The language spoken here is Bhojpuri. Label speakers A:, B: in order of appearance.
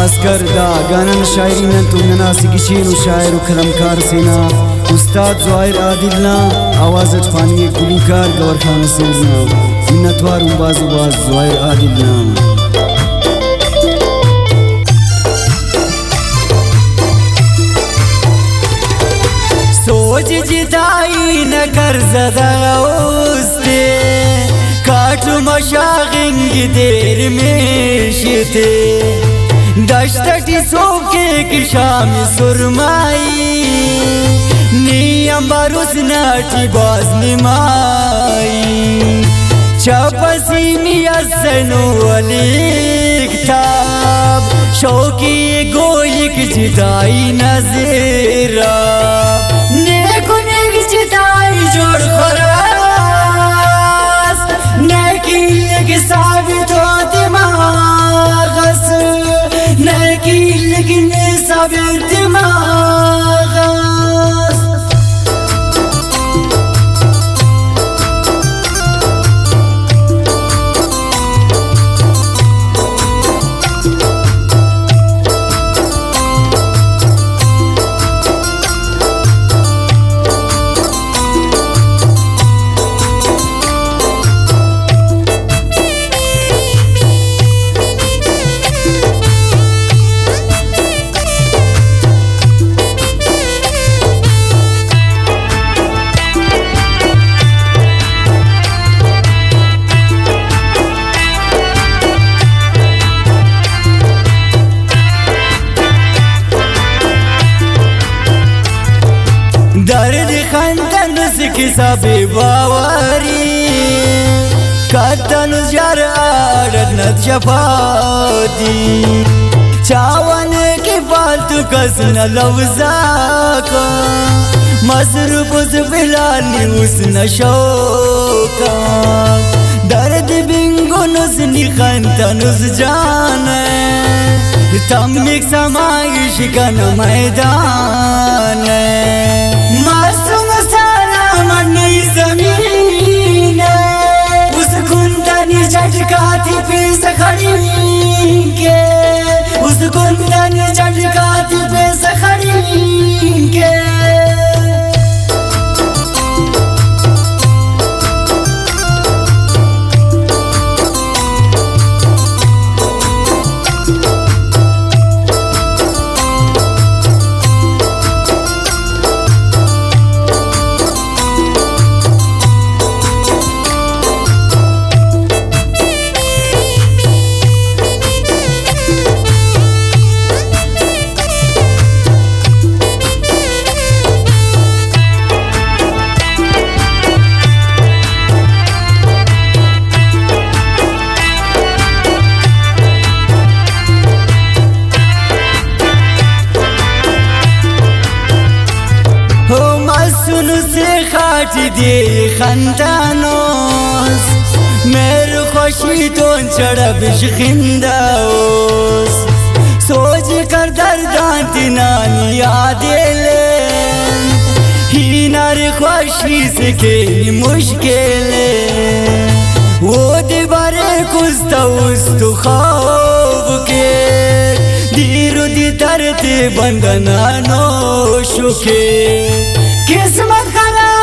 A: खासकर दा गानन शायरी में तुमना सिकिचीन शायर कलमकार सेना उस्ताद ज़वाहिर आदिल ना आवाज़ फानी गुलूकार गवर खान सेना मिन्नतवार बाज़ ज़वाहिर आदिल ना सोच जिदाई न कर ज़दा उस्ते काट मशागिंग देर में शिते दश्तटी सोके की शाम सुरमाई नी अंबारुस नाटी बाज निमाई चपसी मिया सनो अली किताब शौकी गोयक जिदाई नज़ीरा नेको नेक जिदाई जोड़ खरास नेकी लेक साबित होती मागस नेकी लेकिन साबित मागस दर्द खंदन किसाबे बावारी कतन जार आड़त न जफाती चावन के फालतू कस न लवजा का मसरूफ उस बिलाली उस न शौका दर्द बिंगो नुस निखंतन उस जाने तमिक समाइश का न मैदान मासूम सारा मनी जमीन उस कुंदनी झटकाती पे सखड़ी के उस कुंदनी झटकाती पे सखड़ी के सुनु से खाटी दे खंदानोस मेरे खुशी तो चढ़ा बिशखिंदाओस सोच कर दर्दांती नानी यादे ले ही नारे खुशी से खेली मुश्किले वो दीवारे कुछ तो खौफ के दीरु दी तरते बंदना नो शुके किस्मत खराब